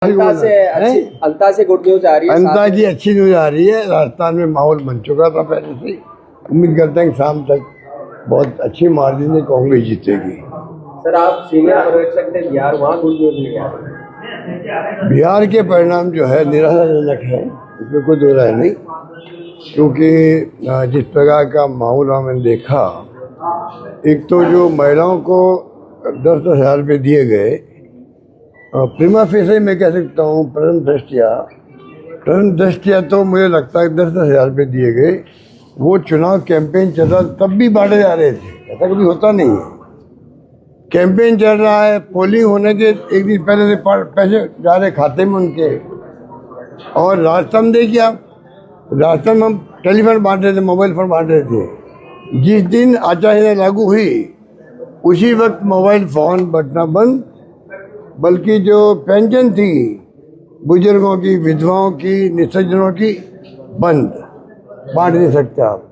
अंता से good news आ रही है। अंता की अच्छी न्यूज आ रही है। राजस्थान में माहौल बन चुका था पहले से। उम्मीद करते हैं कि शाम तक बहुत अच्छी मार्जिन से कांग्रेस जीतेगी। सर, आप सीनियर पर्यवेक्षक थे बिहार, वहाँ गुड न्यूज नहीं आ रही। बिहार के परिणाम जो है निराशाजनक है, इसमें कोई दो राय नहीं। क्योंकि जिस प्रकार का माहौल हमने देखा, एक तो जो महिलाओं को 10-10 हज़ार रुपये दिए गए, प्रीमा फेसे मैं कह सकता हूँ प्रथम दृष्टिया तो मुझे लगता है 10-10 हज़ार रुपये दिए गए। वो चुनाव कैंपेन चल रहा तब भी बांटे जा रहे थे, ऐसा कभी होता नहीं है। कैंपेन चल रहा है, पोलिंग होने के एक दिन पहले से पैसे जा रहे खाते में उनके। और राजस्थान देखिए आप, राजस्थान में हम टेलीफोन बांट रहे थे, मोबाइल फोन बांट रहे थे। जिस दिन आचार संहिता लागू हुई उसी वक्त मोबाइल फोन बटना बंद, बल्कि जो पेंशन थी बुजुर्गों की, विधवाओं की, निसज्जनों की, बंद, बांट नहीं सकते आप।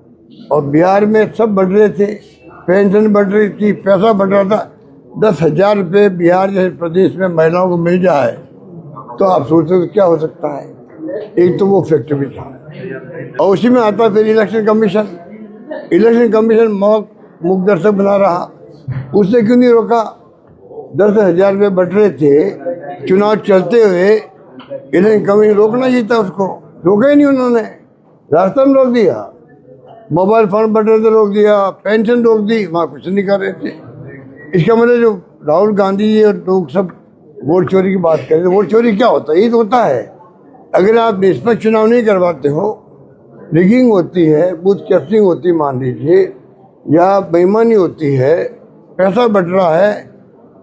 और बिहार में सब बढ़ रहे थे, पेंशन बढ़ रही थी, पैसा बढ़ रहा था। 10,000 रुपये बिहार जैसे प्रदेश में महिलाओं को मिल जाए तो आप सोचते हो क्या हो सकता है। एक तो वो फैक्टर भी था, और उसी में आता फिर इलेक्शन कमीशन मूक दर्शक बना रहा। उसने क्यों नहीं रोका? 10,000 रुपये बढ़ रहे थे, चुनाव चलते हुए इलेक्शन कमीशन रोकना चाहिए था, उसको रोका ही नहीं उन्होंने। रास्ता में रोक दिया, मोबाइल फोन बढ़ रहे थे रोक दिया, पेंशन रोक दी, वहाँ कुछ नहीं कर रहे थे। इसका मतलब जो राहुल गांधी जी और लोग सब वोट चोरी की बात कर रहे थे, वोट चोरी क्या होता है? ये तो होता है, अगर आप निष्पक्ष चुनाव नहीं करवाते हो, रिगिंग होती है, बूथ कैप्चरिंग होती है मान लीजिए, या बेईमानी होती है, पैसा बढ़ रहा है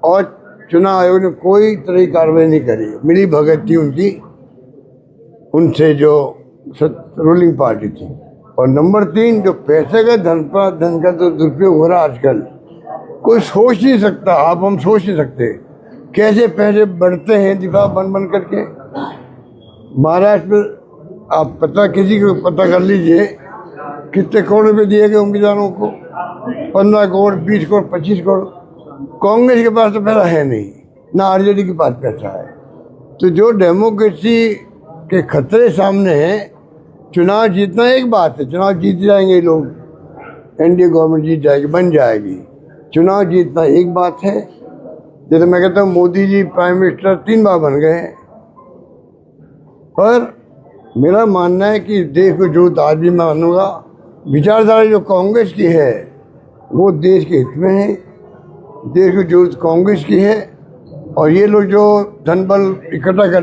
और चुनाव आयोग ने कोई तरह की कार्रवाई नहीं करी, मिली भगत थी उनकी उनसे जो रूलिंग पार्टी थी। और नंबर 3, जो पैसे का धन का तो दुरुपयोग हो रहा आजकल, कोई सोच नहीं सकता। हम सोच नहीं सकते कैसे पैसे बढ़ते हैं दिफा बन करके। महाराष्ट्र में आप किसी को पता कर लीजिए कितने करोड़ रुपए दिए गए उम्मीदवारों को, 15 करोड़, 20 करोड़, 25 करोड़। कांग्रेस के पास तो पैसा है नहीं, ना आरजेडी के पास पैसा है। तो जो डेमोक्रेसी के खतरे सामने है, चुनाव जीतना एक बात है, चुनाव जीत जाएंगे लोग, एनडीए गवर्नमेंट जीत जाएगी, बन जाएगी। चुनाव जीतना एक बात है। जैसे मैं कहता हूँ मोदी जी प्राइम मिनिस्टर 3 बार बन गए हैं, पर मेरा मानना है कि देश को जो आज भी मैं मानूंगा, विचारधारा जो कांग्रेस की है वो देश के हित में है, देश को जरूरत कांग्रेस की है। और ये लोग जो धन बल इकट्ठा कर